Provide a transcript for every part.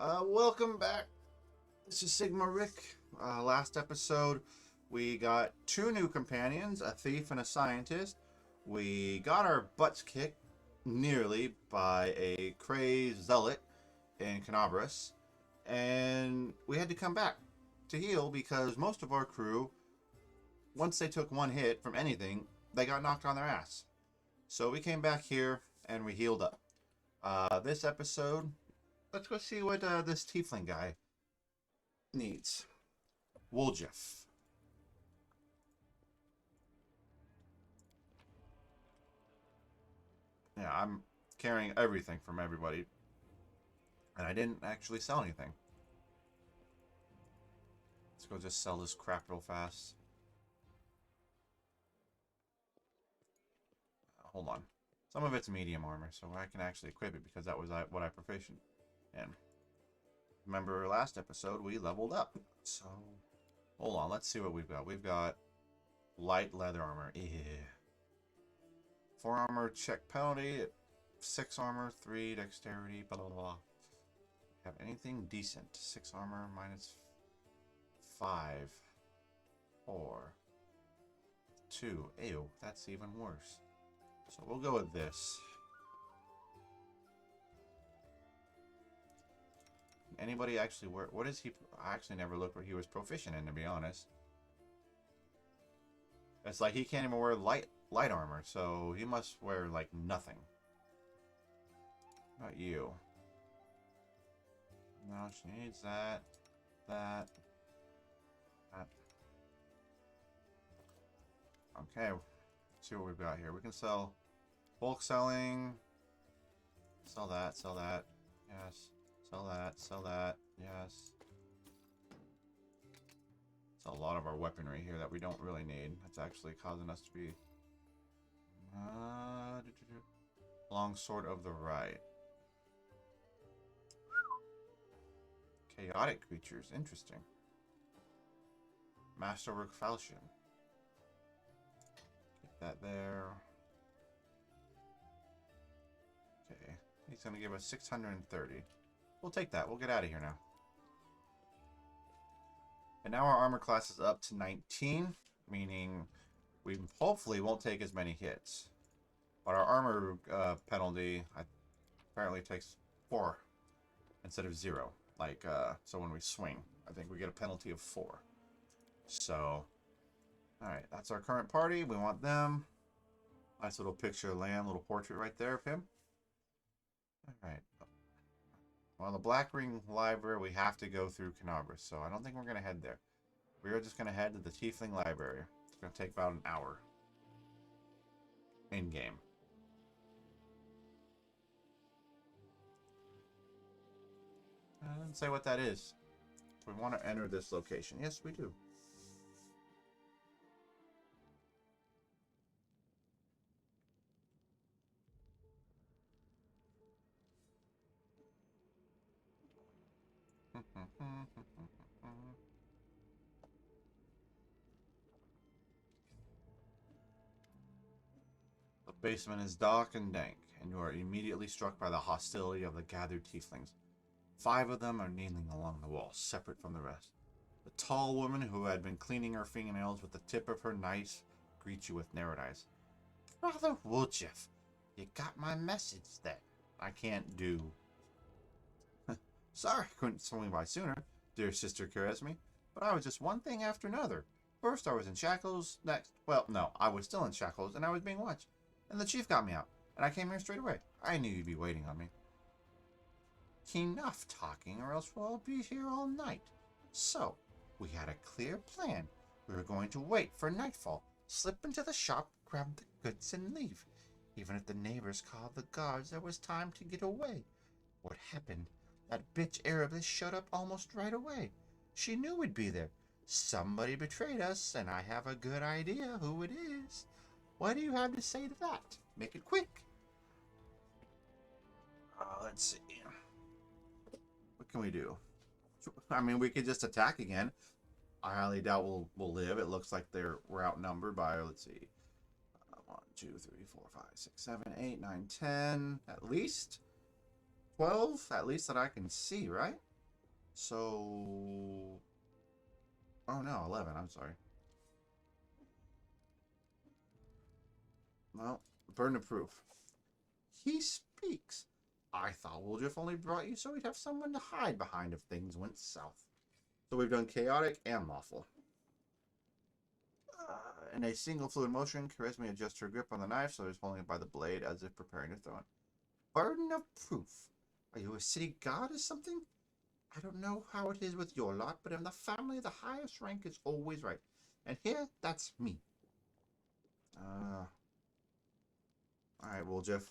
Welcome back. This is Sigma Rick. Last episode, we got two new companions, a thief and a scientist. We got our butts kicked nearly by a crazed zealot in Kenabres, and we had to come back to heal because most of our crew, once they took one hit from anything, they got knocked on their ass. So we came back here and we healed up. This episode, let's go see what this Tiefling guy needs. Wooljeff. Yeah, I'm carrying everything from everybody. And I didn't actually sell anything. Let's go just sell this crap real fast. Hold on. Some of it's medium armor, so I can actually equip it because that was what I proficient in. Remember last episode, we leveled up. So, hold on. Let's see what we've got. We've got light leather armor. Yeah. 4 armor check penalty. 6 armor, 3 dexterity, blah, blah, blah. Have anything decent? 6 armor minus 5. 4. 2. Ew, that's even worse. So we'll go with this. Anybody actually wear... What is he... I actually never looked what he was proficient in, to be honest. It's like he can't even wear light armor, so he must wear, like, nothing. Not you. No, she needs that. That. Okay. Let's see what we've got here. We can sell... Bulk selling. Sell that, sell that. Yes. Sell that, yes. Sell a lot of our weaponry here that we don't really need. That's actually causing us to be... Long sword of the right. Chaotic creatures, interesting. Masterwork falchion. Get that there. Okay, he's gonna give us 630. We'll take that. We'll get out of here now. And now our armor class is up to 19, meaning we hopefully won't take as many hits. But our armor penalty apparently takes 4 instead of 0. Like, so when we swing, I think we get a penalty of 4. So, alright, that's our current party. We want them. Nice little picture of land, little portrait right there of him. Alright. Well, the Black Ring Library, we have to go through Kenabres, so I don't think we're going to head there. We're just going to head to the Tiefling Library. It's going to take about an hour. In-game. I didn't say what that is. We want to enter this location. Yes, we do. The basement is dark and dank, and you are immediately struck by the hostility of the gathered tieflings. 5 of them are kneeling along the wall, separate from the rest. The tall woman who had been cleaning her fingernails with the tip of her knife greets you with narrowed eyes. Brother Wooljeff, you got my message then. I can't do. Sorry I couldn't swing by sooner, dear Sister Karesmi, but I was just one thing after another. First I was in shackles, next... Well, no, I was still in shackles, and I was being watched. And the chief got me out, and I came here straight away. I knew you'd be waiting on me. Enough talking, or else we'll all be here all night. So, we had a clear plan. We were going to wait for nightfall, slip into the shop, grab the goods, and leave. Even if the neighbors called the guards, there was time to get away. What happened? That bitch Arabist showed up almost right away. She knew we'd be there. Somebody betrayed us, and I have a good idea who it is. What do you have to say to that? Make it quick. Let's see. What can we do? I mean, we could just attack again. I highly doubt we'll live. It looks like we're outnumbered by, let's see, 1, 2, 3, 4, 5, 6, 7, 8, 9, 10, at least 12, at least that I can see, right? So... Oh no, 11, I'm sorry. Well, burden of proof. He speaks. I thought Wooljeff only brought you so we'd have someone to hide behind if things went south. So we've done chaotic and lawful. In a single fluid motion, Charisma adjusts her grip on the knife so he's holding it by the blade as if preparing to throw it. Burden of proof. Are you a city god or something? I don't know how it is with your lot, but in the family, the highest rank is always right. And here, that's me. Alright, Wooljeff.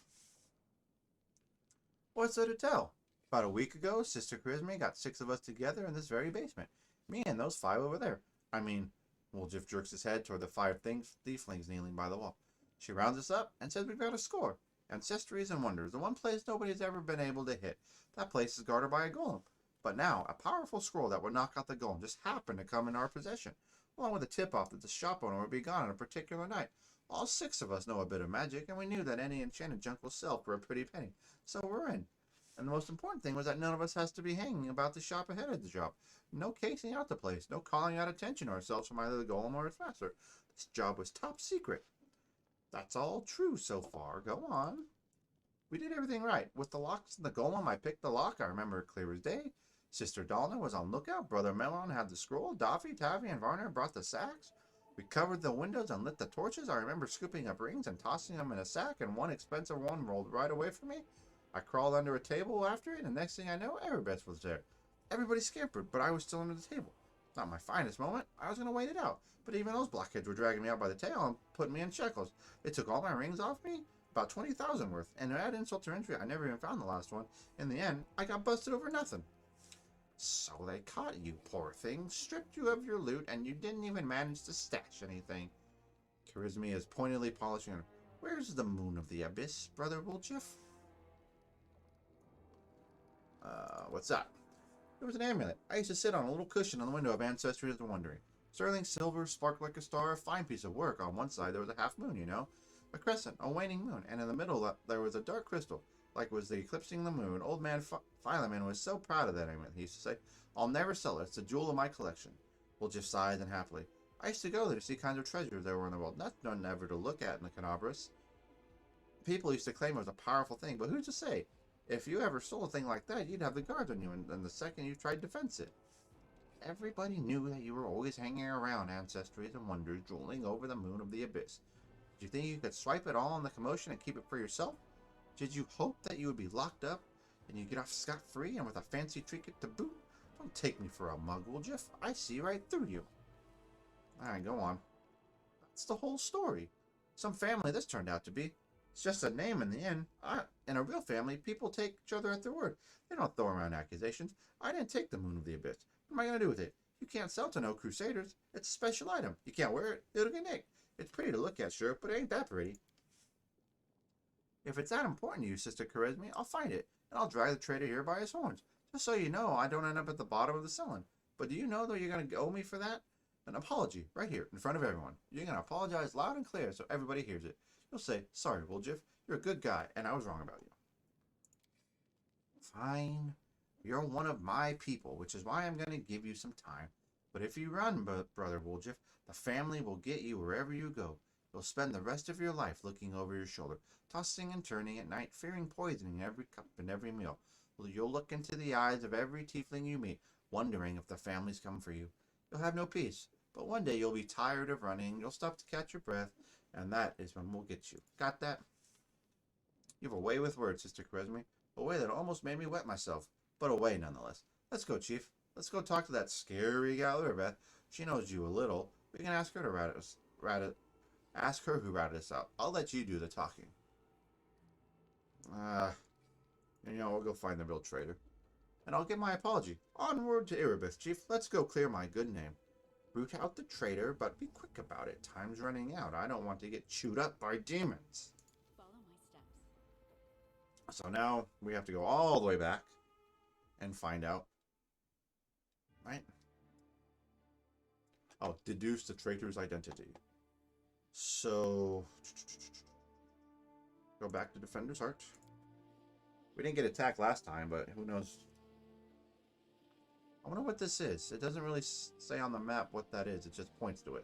What's there to tell? About a week ago, Sister Charisma got 6 of us together in this very basement. Me and those 5 over there. I mean, Wooljeff jerks his head toward the 5 Tieflings kneeling by the wall. She rounds us up and says we've got a score. Ancestries and Wonders, the one place nobody's ever been able to hit. That place is guarded by a golem. But now, a powerful scroll that would knock out the golem just happened to come in our possession, along with a tip-off that the shop owner would be gone on a particular night. All 6 of us know a bit of magic, and we knew that any enchanted junk will sell for a pretty penny. So we're in. And the most important thing was that none of us has to be hanging about the shop ahead of the job. No casing out the place, no calling out attention to ourselves from either the golem or its master. This job was top secret. That's all true so far. Go on. We did everything right. With the locks and the golem, I picked the lock. I remember it clear as day. Sister Dalna was on lookout. Brother Melon had the scroll. Daffy, Taffy, and Varner brought the sacks. We covered the windows and lit the torches. I remember scooping up rings and tossing them in a sack, and one expensive one rolled right away from me. I crawled under a table after it, and the next thing I know, Erebus was there. Everybody scampered, but I was still under the table. Not my finest moment. I was going to wait it out. But even those blockheads were dragging me out by the tail and putting me in shackles. They took all my rings off me, about 20,000 worth. And to add insult to injury, I never even found the last one. In the end, I got busted over nothing. So they caught you, poor thing, stripped you of your loot, and you didn't even manage to stash anything. Charisma is pointedly polishing her. Where's the moon of the abyss, Brother Wooljeff? What's that? It was an amulet. I used to sit on a little cushion on the window of Ancestry of the Wondering. Sterling silver, sparkled like a star, a fine piece of work. On one side there was a half moon, you know. A crescent, a waning moon, and in the middle there was a dark crystal, like it was the eclipsing the moon. Old man Philemon was so proud of that amulet. He used to say, I'll never sell it. It's a jewel of my collection. Wooljeff sighed and happily. I used to go there to see kinds of treasures there were in the world. Nothing never to look at in the Kenabres. People used to claim it was a powerful thing, but who's to say? If you ever stole a thing like that, you'd have the guards on you, and the second you tried to fence it. Everybody knew that you were always hanging around Ancestries and Wonders, drooling over the moon of the abyss. Did you think you could swipe it all in the commotion and keep it for yourself? Did you hope that you would be locked up, and you get off scot-free and with a fancy trinket to boot? Don't take me for a mug, Wooljeff. I see right through you. Alright, go on. That's the whole story. Some family this turned out to be. It's just a name in the end. In a real family, people take each other at their word. They don't throw around accusations. I didn't take the moon of the abyss. What am I going to do with it? You can't sell to no crusaders. It's a special item. You can't wear it. It'll get nicked. It's pretty to look at, sure, but it ain't that pretty. If it's that important to you, Sister Charisma, I'll find it, and I'll drag the traitor here by his horns. Just so you know, I don't end up at the bottom of the cylinder. But do you know that you're going to owe me for that? An apology, right here, in front of everyone. You're going to apologize loud and clear so everybody hears it. You'll say, sorry, Wooljeff, you're a good guy, and I was wrong about you. Fine. You're one of my people, which is why I'm going to give you some time. But if you run, Brother Wooljeff, the family will get you wherever you go. You'll spend the rest of your life looking over your shoulder, tossing and turning at night, fearing poisoning every cup and every meal. You'll look into the eyes of every tiefling you meet, wondering if the family's come for you. You'll have no peace, but one day you'll be tired of running, you'll stop to catch your breath, and that is when we'll get you. Got that? You have a way with words, Sister Charisma, a way that almost made me wet myself, but a way nonetheless. Let's go, Chief. Let's go talk to that scary gal, Beth. She knows you a little. We can ask her to ask her who ratted us out. I'll let you do the talking. We'll go find the real traitor. And I'll give my apology. Onward to Erebus, Chief. Let's go clear my good name. Root out the traitor, but be quick about it. Time's running out. I don't want to get chewed up by demons. Follow my steps. So now we have to go all the way back and find out. Right? Oh, deduce the traitor's identity. So, go back to Defender's Heart. We didn't get attacked last time, but who knows? I wonder what this is. It doesn't really say on the map what that is. It just points to it.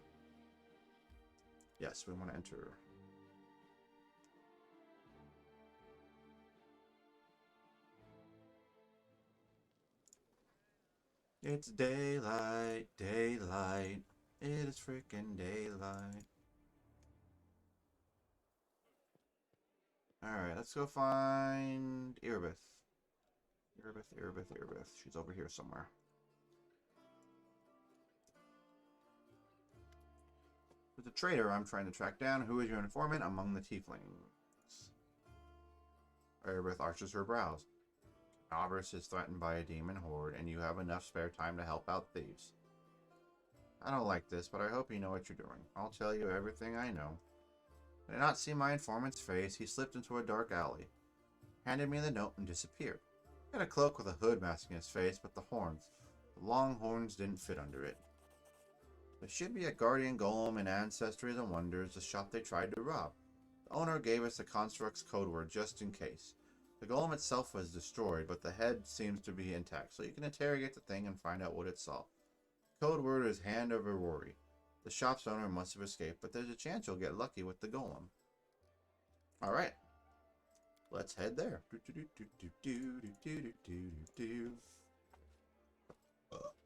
Yes, we want to enter. It's daylight, daylight. It is freaking daylight. Alright, let's go find Irbith. Irbith. She's over here somewhere. There's a traitor I'm trying to track down. Who is your informant among the Tieflings? Irbith arches her brows. Kenabres is threatened by a demon horde, and you have enough spare time to help out thieves. I don't like this, but I hope you know what you're doing. I'll tell you everything I know. I did not see my informant's face. He slipped into a dark alley, handed me the note, and disappeared. He had a cloak with a hood masking his face, but the long horns didn't fit under it. There should be a guardian golem in Ancestries and Wonders, the shop they tried to rob. The owner gave us the construct's code word just in case. The golem itself was destroyed, but the head seems to be intact, so you can interrogate the thing and find out what it saw. The code word is Hand of Rory. The shop's owner must have escaped, but there's a chance you'll get lucky with the golem. Alright. Let's head there.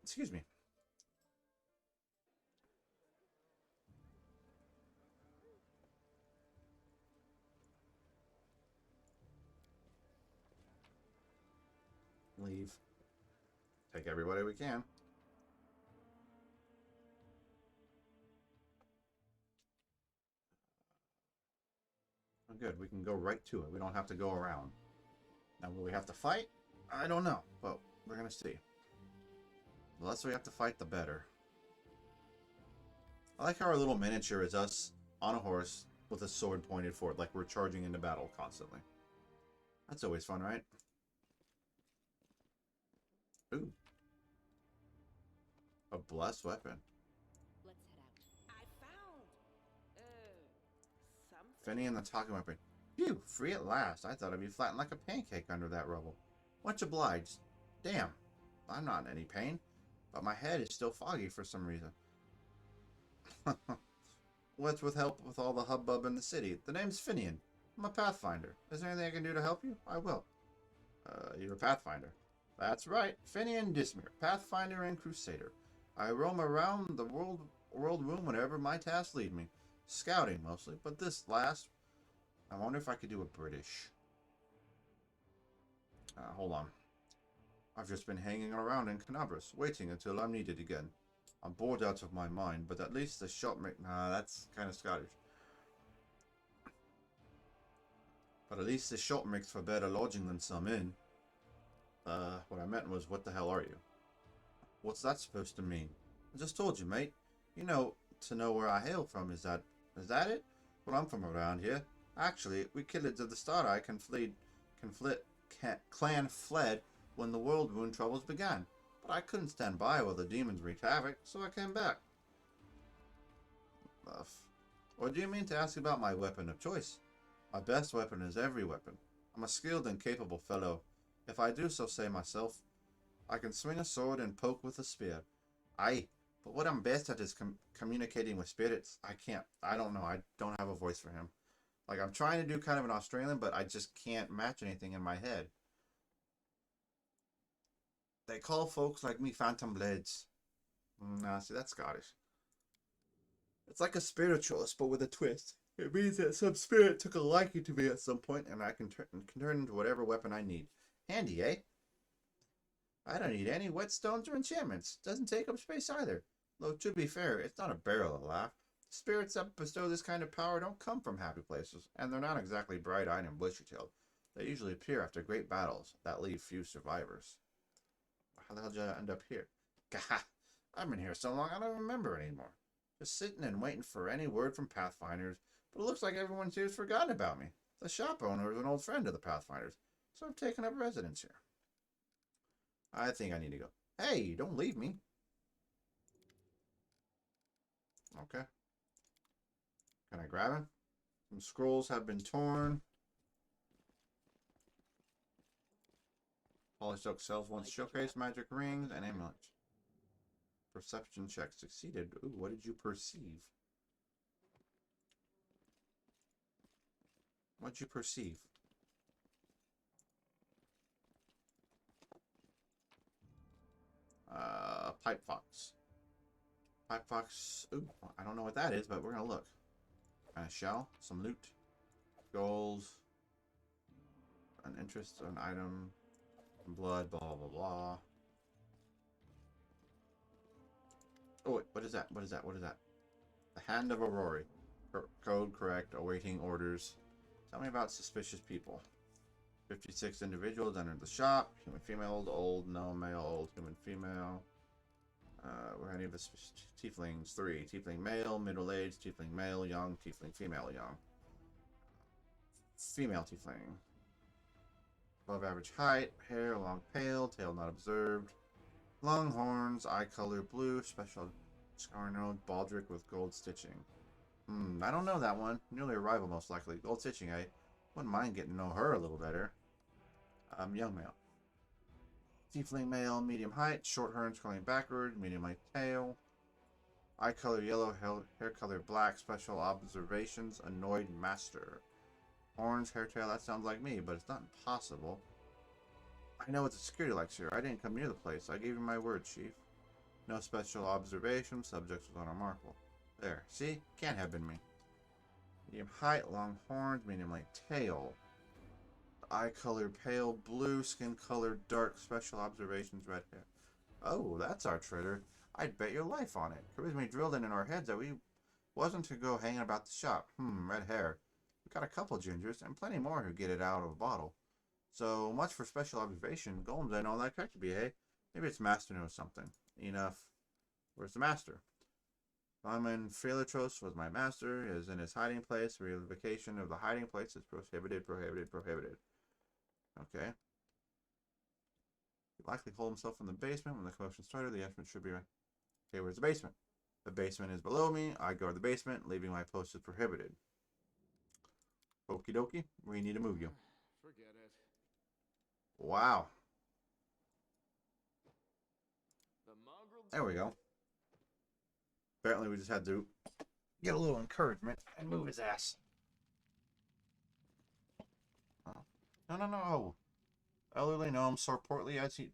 Excuse me. Leave. Take everybody we can. Oh, good. We can go right to it. We don't have to go around. Now, will we have to fight? I don't know, but we're going to see. The less we have to fight, the better. I like how our little miniature is us on a horse with a sword pointed forward, like we're charging into battle constantly. That's always fun, right? Ooh. A blessed weapon. Let's head out. I found something. Finny and the talking weapon. Phew, free at last. I thought I'd be flattened like a pancake under that rubble. Much obliged. Damn, I'm not in any pain, but my head is still foggy for some reason. What's with help with all the hubbub in the city? The name's Finian. I'm a Pathfinder. Is there anything I can do to help you? I will. You're a Pathfinder. That's right, Finian Dismere, Pathfinder and Crusader. I roam around the world room whenever my tasks lead me. Scouting, mostly, but this last... I wonder if I could do a British. Hold on. I've just been hanging around in Kenabres, waiting until I'm needed again. I'm bored out of my mind, but at least the shop make... Nah, that's kind of Scottish. But at least the shop makes for better lodging than some inn. What I meant was, what the hell are you? What's that supposed to mean? I just told you, mate. You know, to know where I hail from, is that it? Well, I'm from around here. Actually, we killers of the Star-Eye clan fled when the World Wound troubles began. But I couldn't stand by while the demons wreaked havoc, so I came back. Or do you mean to ask about my weapon of choice? My best weapon is every weapon. I'm a skilled and capable fellow. If I do so say myself, I can swing a sword and poke with a spear. Aye, but what I'm best at is communicating with spirits. I don't know, I don't have a voice for him. Like, I'm trying to do kind of an Australian, but I just can't match anything in my head. They call folks like me phantom blades. Nah, see, that's Scottish. It's like a spiritualist, but with a twist. It means that some spirit took a liking to me at some point, and I can turn into whatever weapon I need. Handy, eh? I don't need any whetstones or enchantments. Doesn't take up space either. Though, to be fair, it's not a barrel of laugh. Spirits that bestow this kind of power don't come from happy places, and they're not exactly bright-eyed and bushy-tailed. They usually appear after great battles that leave few survivors. How the hell did I end up here? Gah! I've been here so long I don't remember anymore. Just sitting and waiting for any word from Pathfinders, but it looks like everyone here's forgotten about me. The shop owner is an old friend of the Pathfinders, so I've taken up residence here. I think I need to go. Hey, don't leave me. Okay. Can I grab him? Some scrolls have been torn. Polished oak sells once showcase magic rings and amulets. Perception check succeeded. Ooh, what did you perceive? What'd you perceive? Pipe fox. Pipe fox. Ooh, I don't know what that is, but we're gonna look. Shell, some loot, gold, an interest, an item, some blood, blah blah blah. Oh wait, what is that? What is that? What is that? The Hand of Aurora. Code correct. Awaiting orders. Tell me about suspicious people. 56 individuals entered the shop. Human, female, old, no, male, old, human, female. Were any of the tieflings? 3. Tiefling male, middle-aged, tiefling male, young, tiefling female, young. Female tiefling. Above average height, hair long pale, tail not observed. Long horns, eye color blue, special scar node, baldric with gold stitching. I don't know that one. Newly arrival most likely. Gold stitching, I wouldn't mind getting to know her a little better. Young male. Tiefling male, medium height, short horns curling backward, medium height tail. Eye color yellow, hair color black, special observations, annoyed master. Horns, hair tail, that sounds like me, but it's not impossible. I know what the security likes here. I didn't come near the place. I gave you my word, Chief. No special observation, subject was unremarkable. There, see? Can't have been me. Medium height, long horns, medium light tail. Eye color pale blue, skin color dark, special observations, red hair. Oh, that's our traitor. I'd bet your life on it. Charisma drilled in our heads that we wasn't to go hanging about the shop. Red hair. We got a couple gingers and plenty more who get it out of a bottle. So much for special observation. Golems ain't all that crack to be, eh? Maybe its master knows something. Enough. Where's the master? Simon Philatros was my master, is in his hiding place. Relocation of the hiding place is prohibited, prohibited, prohibited. Okay. He likely hold himself in the basement. When the commotion started, the entrance should be right. Okay, where's the basement? The basement is below me. I guard the basement. Leaving my post is prohibited. Okie dokie. We need to move you. Forget it. Wow. The mongrel. There we go. Apparently we just had to get a little encouragement and move his ass. Oh. No. Elderly gnome, so portly as he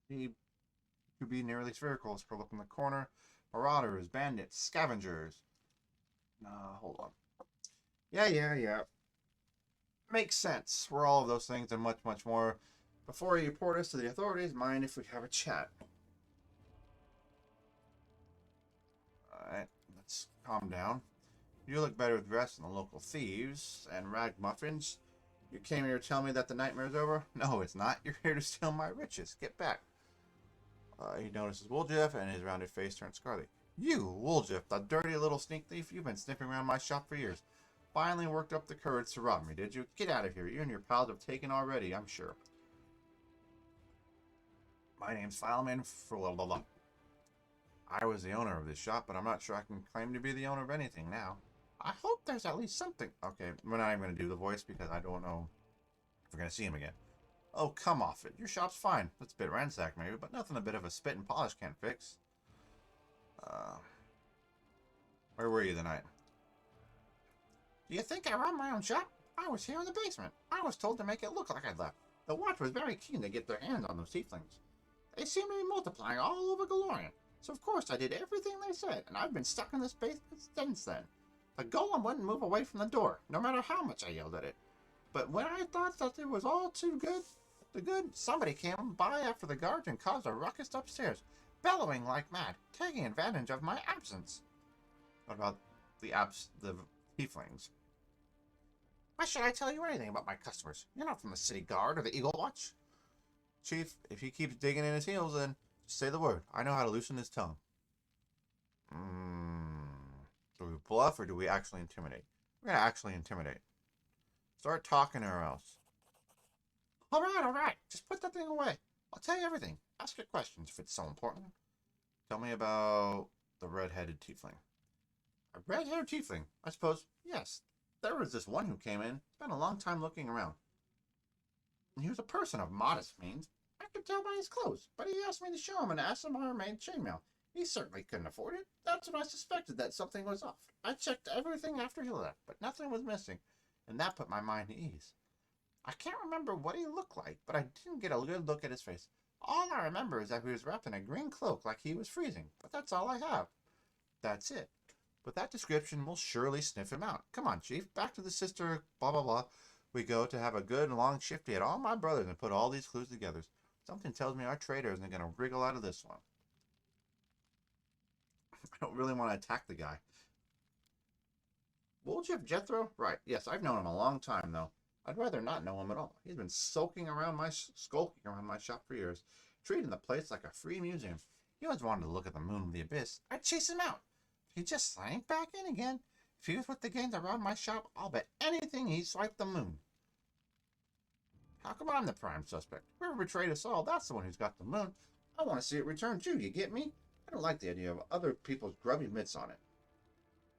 could be nearly spherical, scroll up in the corner. Marauders, bandits, scavengers. Hold on. Yeah. Makes sense. We're all of those things and much, much more. Before you report us to the authorities, mind if we have a chat? Alright, let's calm down. You look better dressed than the local thieves and ragamuffins. You came here to tell me that the nightmare's over? No, it's not. You're here to steal my riches. Get back. He notices Wooljeff, and his rounded face turns scarlet. You, Wooljeff, the dirty little sneak thief. You've been sniffing around my shop for years. Finally worked up the courage to rob me, did you? Get out of here. You and your pals have taken already, I'm sure. My name's Fileman Blah. I was the owner of this shop, but I'm not sure I can claim to be the owner of anything now. I hope there's at least something. Okay, we're not even going to do the voice because I don't know if we're going to see him again. Oh, come off it. Your shop's fine. It's a bit ransacked maybe, but nothing a bit of a spit and polish can't fix. Where were you the night? Do you think I robbed my own shop? I was here in the basement. I was told to make it look like I'd left. The watch was very keen to get their hands on those tieflings. They seem to be multiplying all over Galorian. So of course I did everything they said, and I've been stuck in this basement since then. The golem wouldn't move away from the door, no matter how much I yelled at it. But when I thought that it was all too good, somebody came by after the guards and caused a ruckus upstairs, bellowing like mad, taking advantage of my absence. What about the tieflings? Why should I tell you anything about my customers? You're not from the city guard or the Eagle Watch. Chief, if he keeps digging in his heels, then just say the word. I know how to loosen his tongue. Do we bluff or do we actually intimidate? We're going to actually intimidate. Start talking or else. All right. Just put that thing away. I'll tell you everything. Ask your questions if it's so important. Tell me about the red-headed tiefling. A red-haired tiefling? I suppose, yes. There was this one who came in. Spent a long time looking around. He was a person of modest means. I could tell by his clothes, but he asked me to show him an Asimar-made chainmail. He certainly couldn't afford it. That's when I suspected that something was off. I checked everything after he left, but nothing was missing, and that put my mind at ease. I can't remember what he looked like, but I didn't get a good look at his face. All I remember is that he was wrapped in a green cloak like he was freezing, but that's all I have. That's it. With that description, we'll surely sniff him out. Come on, Chief. Back to the sister, blah, blah, blah. We go to have a good long shifty at all my brothers and put all these clues together. Something tells me our trader isn't going to wriggle out of this one. I don't really want to attack the guy. Woljif Jethro? Right. Yes, I've known him a long time, though. I'd rather not know him at all. He's been skulking around my shop for years, treating the place like a free museum. He always wanted to look at the moon of the abyss. I'd chase him out. He just slank back in again. If he was with the gangs around my shop, I'll bet anything he swiped the moon. How come I'm the prime suspect? Whoever betrayed us all, that's the one who's got the moon. I want to see it returned too, you get me? I don't like the idea of other people's grubby mitts on it.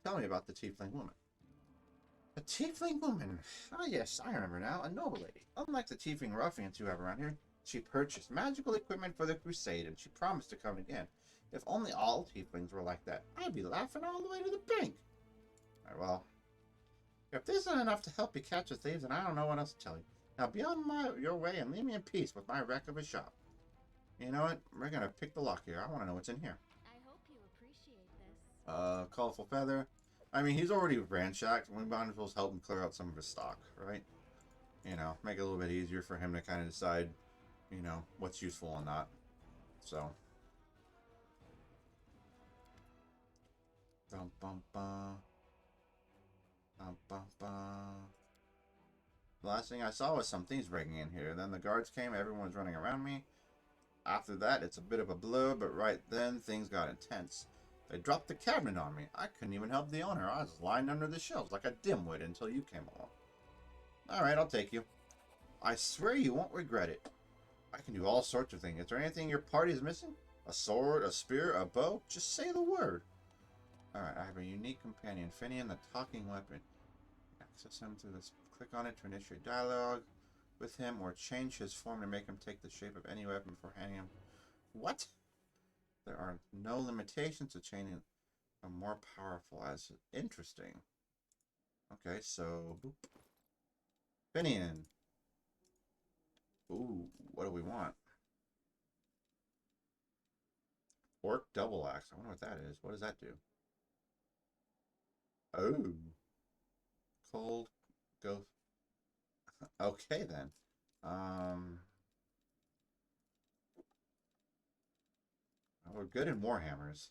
Tell me about the Tiefling woman. The Tiefling woman. Ah, yes, I remember now. A noble lady. Unlike the Tiefling ruffians you have around here, she purchased magical equipment for the crusade, and she promised to come again. If only all Tieflings were like that, I'd be laughing all the way to the bank. Alright, well, if this isn't enough to help you catch the thieves, then I don't know what else to tell you. Now, be on your way and leave me in peace with my wreck of a shop. You know what? We're going to pick the lock here. I want to know what's in here. I hope you appreciate this. Colorful feather. I mean, he's already ransacked. We might as well help him clear out some of his stock, right? You know, make it a little bit easier for him to kind of decide, you know, what's useful and not. So. Bum, bum, bum. Bum, bum, bum. The last thing I saw was some thieves breaking in here. Then the guards came, everyone was running around me. After that, it's a bit of a blur, but right then, things got intense. They dropped the cabinet on me. I couldn't even help the owner. I was lying under the shelves like a dimwit until you came along. Alright, I'll take you. I swear you won't regret it. I can do all sorts of things. Is there anything your party is missing? A sword, a spear, a bow? Just say the word. Alright, I have a unique companion, Finian, the talking weapon. Access him through this. Click on it to initiate dialogue with him, or change his form to make him take the shape of any weapon before handing him. What? There are no limitations to chaining a more powerful as interesting. Okay, so boop. Finian. Ooh, what do we want? Orc double axe. I wonder what that is. What does that do? Oh. Cold. Go. Okay then. We're good in warhammers.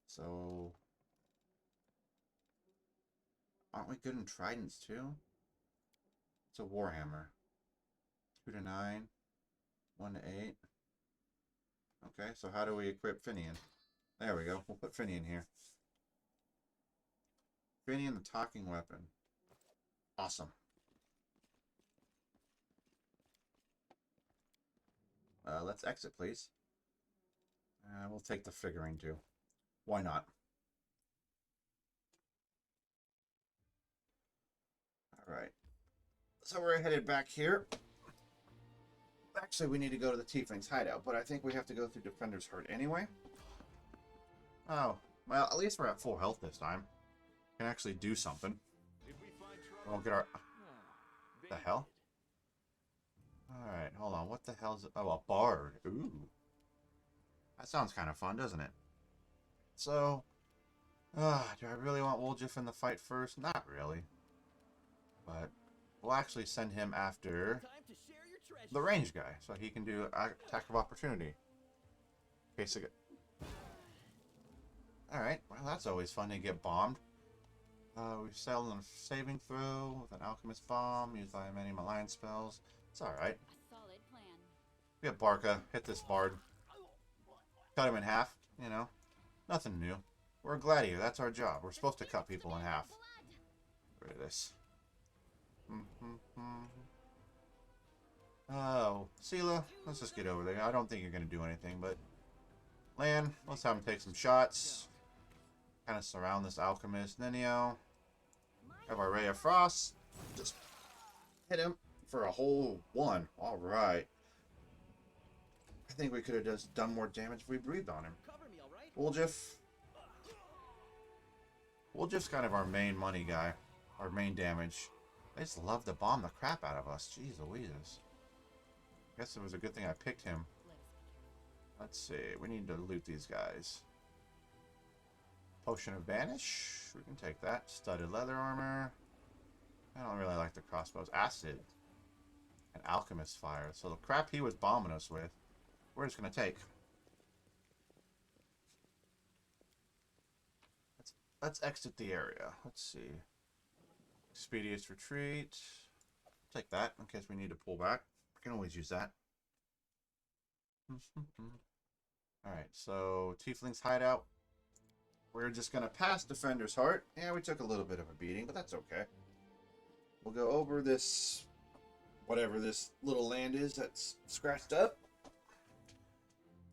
So aren't we good in tridents too? It's a warhammer. 2 to 9, 1 to 8. Okay, so how do we equip Finian? There we go. We'll put Finian here. Finian, the talking weapon. Awesome. Let's exit, please. We'll take the figurine too. Why not? Alright. So we're headed back here. Actually, we need to go to the Tiefling's hideout, but I think we have to go through Defender's Herd anyway. Oh, well, at least we're at full health this time. Can actually do something. Did we find trouble? We won't get our... They The hell? Alright, hold on. What the hell is it? Oh, a bard. Ooh. That sounds kind of fun, doesn't it? So, do I really want Woljif in the fight first? Not really. But we'll actually send him after Time to share your treasure. the range guy, so he can do attack of opportunity. Basic. Alright, well that's always fun to get bombed. We failed on a saving throw with an alchemist bomb used by many malign spells. It's alright. A solid plan. We got Barca, hit this bard. Cut him in half, you know. Nothing new. We're a gladiator, that's our job. We're supposed to cut people in half. Get rid of this. Oh, Sela, let's just get over there. I don't think you're going to do anything, but... Lan, let's have him take some shots. Kind of surround this alchemist. Nenio. Have our Ray of Frost. Just hit him for a whole 1. Alright. I think we could have just done more damage if we breathed on him. Cover me, all right? Wooljiff's kind of our main money guy. Our main damage. They just love to bomb the crap out of us. Jeez Louise. Guess it was a good thing I picked him. Let's see. We need to loot these guys. Potion of Banish. We can take that. Studded leather armor. I don't really like the crossbows. Acid. And alchemist fire. So the crap he was bombing us with, we're just going to take. Let's exit the area. Let's see. Expeditious retreat. Take that in case we need to pull back. I can always use that. Alright, so Tiefling's hideout. We're just going to pass Defender's Heart. Yeah, we took a little bit of a beating, but that's okay. We'll go over this, whatever this little land is that's scratched up.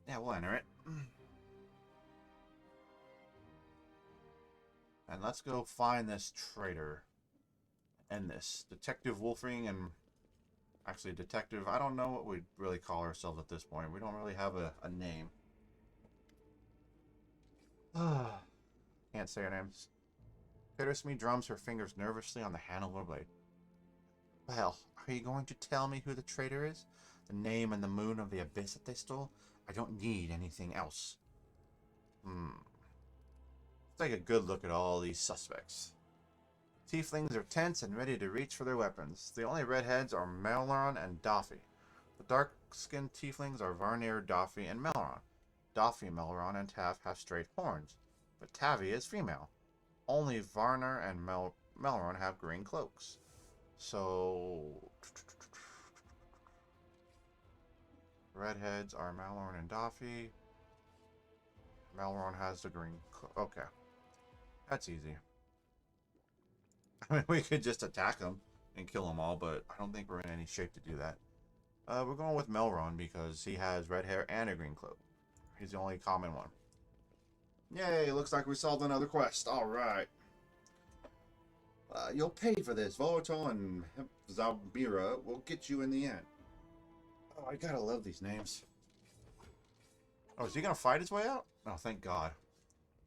Yeah, we'll enter it. And let's go find this traitor. End this. Detective Wolfring and... Actually, Detective... I don't know what we'd really call ourselves at this point. We don't really have a name. Can't say her name. Bittersme drums her fingers nervously on the handle of her blade. Well, are you going to tell me who the traitor is? The name and the moon of the abyss that they stole? I don't need anything else. Let's take a good look at all these suspects. Tieflings are tense and ready to reach for their weapons. The only redheads are Melron and Doffy. The dark-skinned Tieflings are Varnir, Doffy, and Melron. Doffy, Melron, and Tav have straight horns, but Tavi is female. Only Varnir and Melron have green cloaks. So... redheads are Melron and Doffy. Melron has the green cloak. Okay. That's easy. I mean, we could just attack them and kill them all, but I don't think we're in any shape to do that. We're going with Melron because he has red hair and a green cloak. He's the only common one. Yay, looks like we solved another quest. Alright. You'll pay for this. Volatile and Zalbira will get you in the end. Oh, I gotta love these names. Oh, is he gonna fight his way out? Oh, thank God.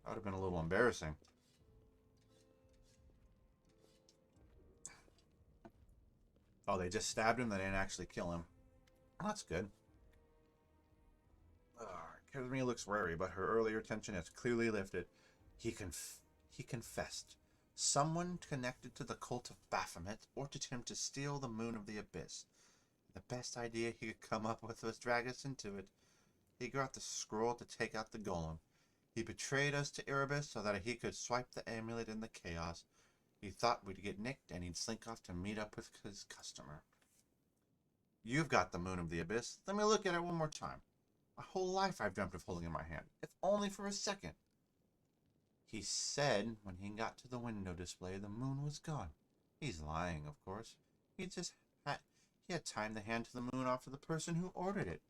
That would have been a little embarrassing. Oh, they just stabbed him. They didn't actually kill him. Oh, that's good. Kazmi looks wary, but her earlier tension has clearly lifted. He confessed. Someone connected to the cult of Baphomet ordered him to steal the moon of the abyss. The best idea he could come up with was drag us into it. He got the scroll to take out the golem. He betrayed us to Erebus so that he could swipe the amulet in the chaos. He thought we'd get nicked and he'd slink off to meet up with his customer. You've got the moon of the abyss. Let me look at it one more time. My whole life I've dreamt of holding it in my hand, if only for a second. He said when he got to the window display the moon was gone. He's lying, of course. He had time to hand the moon off to the person who ordered it.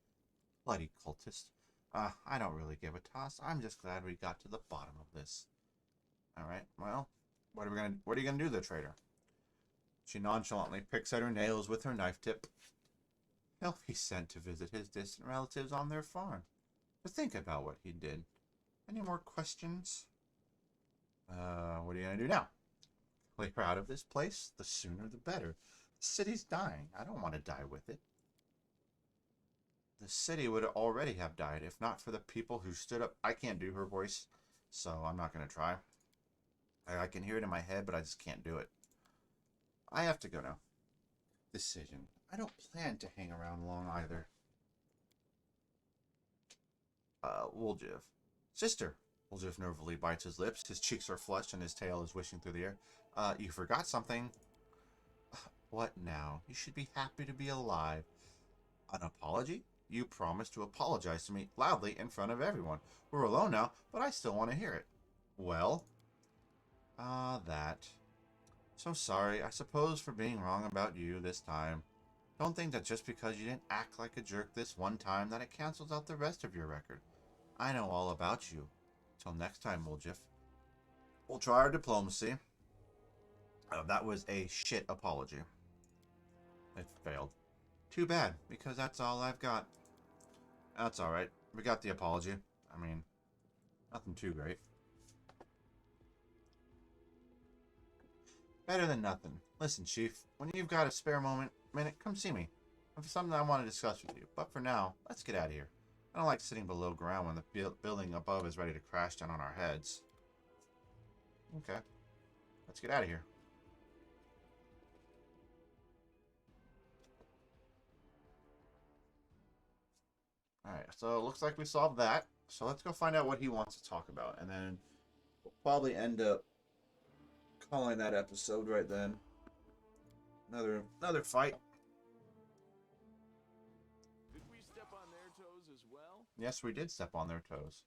Bloody cultist. I don't really give a toss. I'm just glad we got to the bottom of this. Alright, well, what are you gonna do to the traitor? She nonchalantly picks at her nails with her knife tip. He'll be sent to visit his distant relatives on their farm. But think about what he did. Any more questions? What are you gonna do now? Clear out of this place? The sooner the better. The city's dying. I don't want to die with it. The city would already have died if not for the people who stood up. I can't do her voice, so I'm not gonna try. I can hear it in my head, but I just can't do it. I have to go now. Decision. I don't plan to hang around long either. Woljiv. Sister. Woljiv nervously bites his lips. His cheeks are flushed and his tail is wishing through the air. You forgot something. What now? You should be happy to be alive. An apology? You promised to apologize to me loudly in front of everyone. We're alone now, but I still want to hear it. Well? That. So sorry, I suppose, for being wrong about you this time. Don't think that just because you didn't act like a jerk this one time that it cancels out the rest of your record. I know all about you. Till next time, Woljiff. We'll try our diplomacy. That was a shit apology. It failed. Too bad, because that's all I've got. That's alright. We got the apology. I mean, nothing too great. Better than nothing. Listen, Chief, when you've got a spare minute, come see me. I have something I want to discuss with you. But for now, let's get out of here. I don't like sitting below ground when the building above is ready to crash down on our heads. Okay. Let's get out of here. Alright, so it looks like we solved that. So let's go find out what he wants to talk about. And then we'll probably end up calling that episode right then. Another fight. Did we step on their toes as well? Yes, we did step on their toes.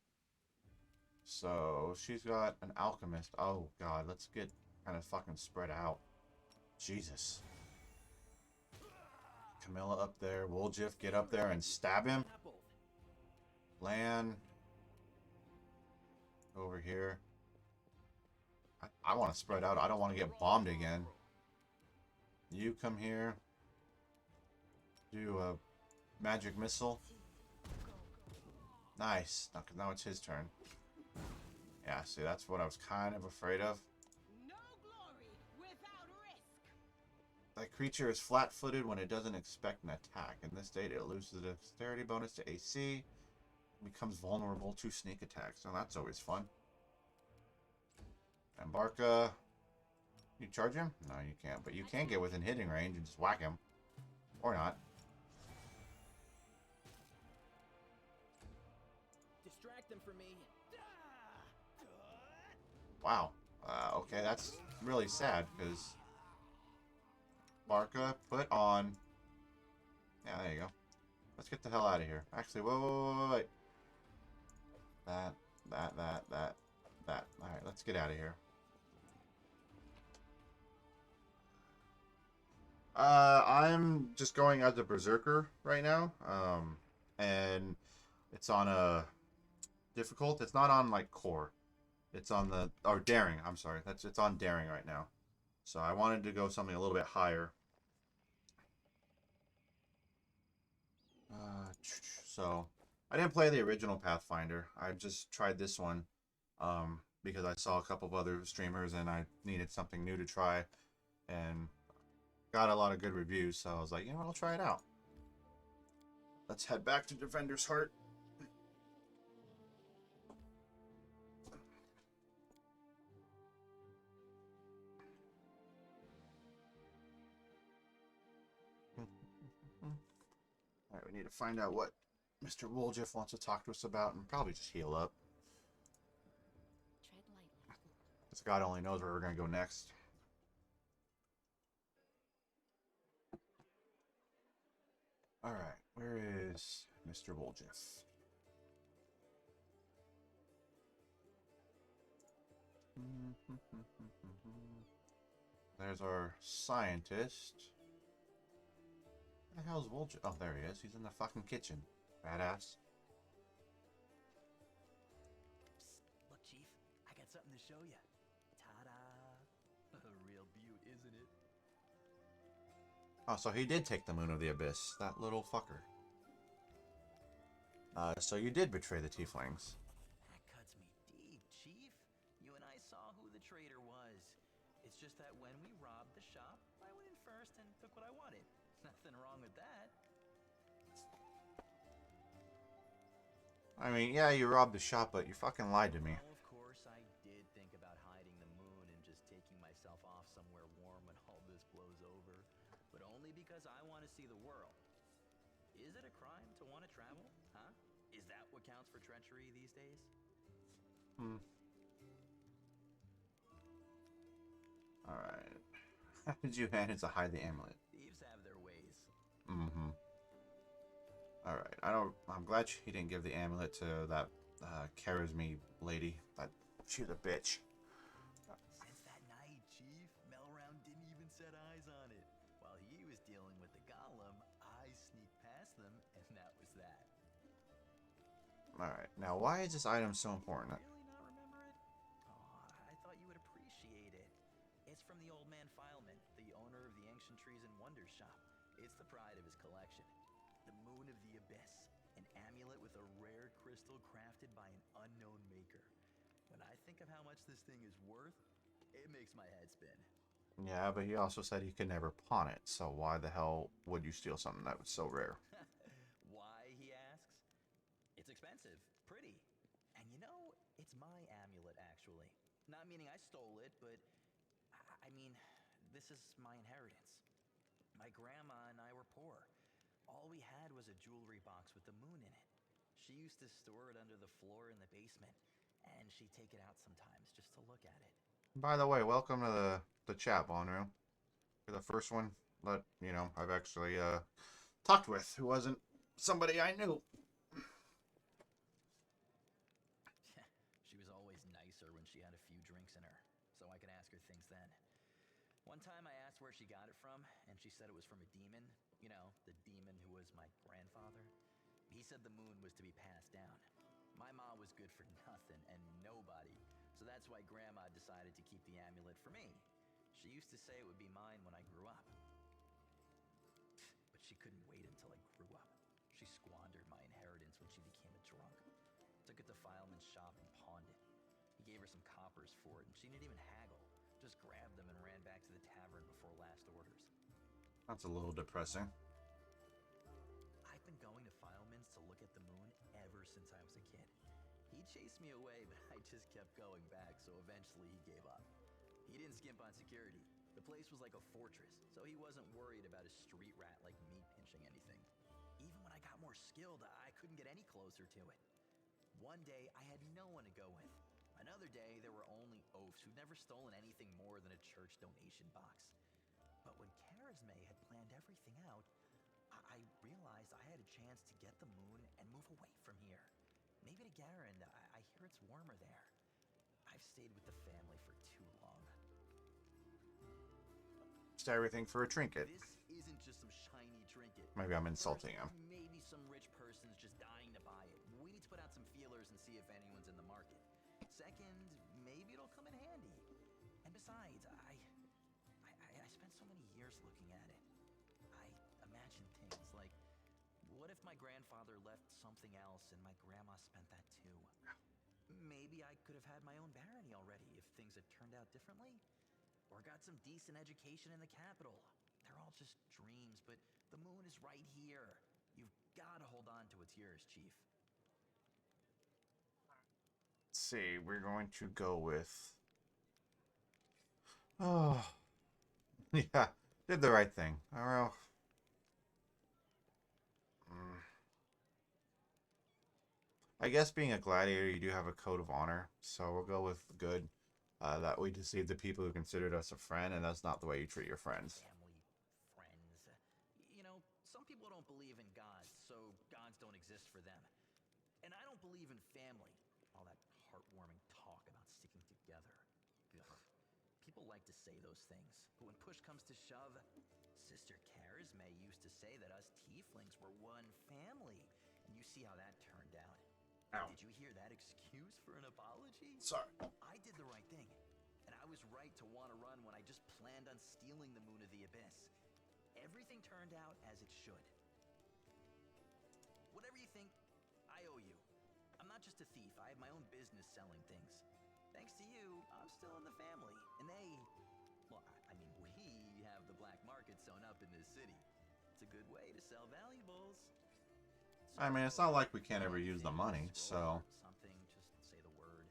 So she's got an alchemist. Oh god, let's get kind of fucking spread out. Jesus. Camilla up there. Woljif, get up there and stab him. Lan. Over here. I want to spread out. I don't want to get bombed again. You come here. Do a magic missile. Nice. Now it's his turn. Yeah, see, that's what I was kind of afraid of. No glory without risk. That creature is flat-footed when it doesn't expect an attack. In this state, it loses the dexterity bonus to AC. Becomes vulnerable to sneak attacks. So that's always fun. And Barca, you charge him? No, you can't. But you can get within hitting range and just whack him. Or not. Distract them for me. Wow. Okay, that's really sad, because Barca, put on... Yeah, there you go. Let's get the hell out of here. Actually, wait. That. Alright, let's get out of here. I'm just going as a berserker right now. And it's on a difficult. It's not on like core. It's on the daring. I'm sorry. It's on daring right now. So I wanted to go something a little bit higher. So I didn't play the original Pathfinder. I just tried this one because I saw a couple of other streamers and I needed something new to try, and got a lot of good reviews. So I was like, you know what, I'll try it out. Let's head back to Defender's Heart. Alright, we need to find out what Mr. Woljif wants to talk to us about, and probably just heal up. Tread lightly. Because God only knows where we're going to go next. Alright, where is Mr. Woljif? There's our scientist. Where the hell's Woljif? Oh, there he is. He's in the fucking kitchen. Badass. Psst, look, Chief, I got something to show you. Ta-da! A real beaut, isn't it? Oh, so he did take the Moon of the Abyss. That little fucker. So you did betray the Tieflings. That cuts me deep, Chief. You and I saw who the traitor was. It's just that when we robbed the shop, I went in first and took what I wanted. Nothing wrong with that. I mean, yeah, you robbed the shop, but you fucking lied to me. Well, of course, I did think about hiding the moon and just taking myself off somewhere warm when all this blows over. But only because I want to see the world. Is it a crime to want to travel? Huh? Is that what counts for treachery these days? Alright. How did you manage to hide the amulet? Thieves have their ways. Alright, I'm glad he didn't give the amulet to that Charisme lady. She was a bitch. Since that night, Chief, Melround didn't even set eyes on it. While he was dealing with the golem, I sneaked past them, and that was that. Alright, now why is this item so important? Really not remember it? Oh, I thought you would appreciate it. It's from the old man Fileman, the owner of the Ancient Trees and Wonders shop. It's the pride of his collection. The Moon of the Abyss, an amulet amulet with a rare crystal crafted by an unknown maker. When I think of how much this thing is worth, it makes my head spin. Yeah, but he also said he could never pawn it, so why the hell would you steal something that was so rare? Why, he asks? It's expensive, pretty. And you know, it's my amulet, actually. Not meaning I stole it, but I mean, this is my inheritance. My grandma and I were poor. All we had was a jewelry box with the moon in it. She used to store it under the floor in the basement, and she'd take it out sometimes just to look at it. By the way, welcome to the chat, Bonru. You're the first one that, you know, I've actually talked with who wasn't somebody I knew. She was always nicer when she had a few drinks in her, so I could ask her things then. One time I asked where she got it from, and she said it was from a demon. You know, the demon who was my grandfather. He said the moon was to be passed down. My mom was good for nothing and nobody, so that's why Grandma decided to keep the amulet for me. She used to say it would be mine when I grew up. But she couldn't wait until I grew up. She squandered my inheritance when she became a drunk. Took it to Fileman's shop and pawned it. He gave her some coppers for it, and she didn't even haggle. Just grabbed them and ran back to the tavern before last orders. That's a little depressing. I've been going to Fileman's to look at the moon ever since I was a kid. He chased me away, but I just kept going back, so eventually he gave up. He didn't skimp on security. The place was like a fortress, so he wasn't worried about a street rat like me pinching anything. Even when I got more skilled, I couldn't get any closer to it. One day, I had no one to go with. Another day, there were only oafs who'd never stolen anything more than a church donation box. But when Kenabres had planned everything out, I realized I had a chance to get the moon and move away from here. Maybe to Garen. I hear it's warmer there. I've stayed with the family for too long. Just everything for a trinket. This isn't just some shiny trinket. Maybe I'm insulting him. Maybe some rich person's just dying to buy it. We need to put out some feelers and see if anyone's in the market. Second, maybe it'll come in handy. And besides, I spent so many years looking at it. I imagine things like, what if my grandfather left something else and my grandma spent that too? Maybe I could have had my own barony already if things had turned out differently. Or got some decent education in the capital. They're all just dreams, but the moon is right here. You've got to hold on to what's yours, Chief. Let's see, we're going to go with... Oh... Yeah, did the right thing. Well... I guess being a gladiator, you do have a code of honor, so we'll go with good. That we deceived the people who considered us a friend, and that's not the way you treat your friends. Family, friends. You know, some people don't believe in gods, so gods don't exist for them. And I don't believe in family. All that heartwarming talk about sticking together. Ugh. People like to say those things, but when push comes to shove, Sister Kenabres used to say that us Tieflings were one family, and you see how that turned out. Ow. Did you hear that excuse for an apology? Sorry. I did the right thing, and I was right to want to run when I just planned on stealing the Moon of the Abyss. Everything turned out as it should. Whatever you think, I owe you. I'm not just a thief. I have my own business selling things. Thanks to you, I'm still in the family, and well, I mean, we have the black market sewn up in this city. It's a good way to sell valuables. I mean, it's not like we can't ever use the money, so... Something, just say the word.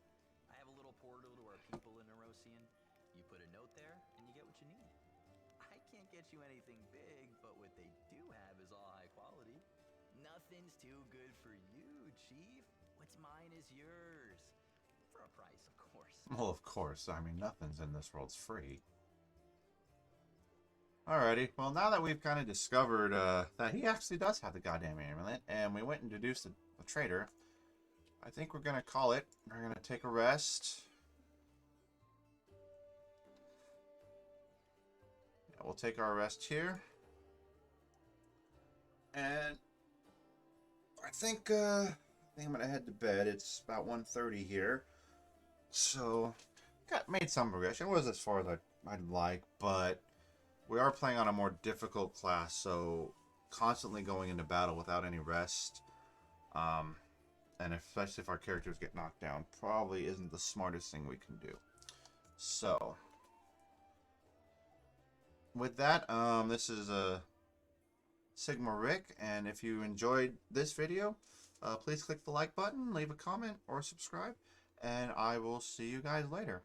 I have a little portal to our people in Nerosian. You put a note there, and you get what you need. I can't get you anything big, but what they do have is all high quality. Nothing's too good for you, Chief. What's mine is yours. For a price, of course. Well, of course. I mean, nothing's in this world's free. Alrighty, well, now that we've kind of discovered that he actually does have the goddamn amulet, and we went and deduced the traitor, I think we're going to call it. We're going to take a rest. Yeah, we'll take our rest here. And I think I'm going to head to bed. It's about 1:30 here. So, made some progression. It was as far as I'd like, but... We are playing on a more difficult class, so constantly going into battle without any rest And especially if our characters get knocked down, probably isn't the smartest thing we can do. So, with that, this is Sigma Rick, and if you enjoyed this video, please click the like button, leave a comment, or subscribe, and I will see you guys later.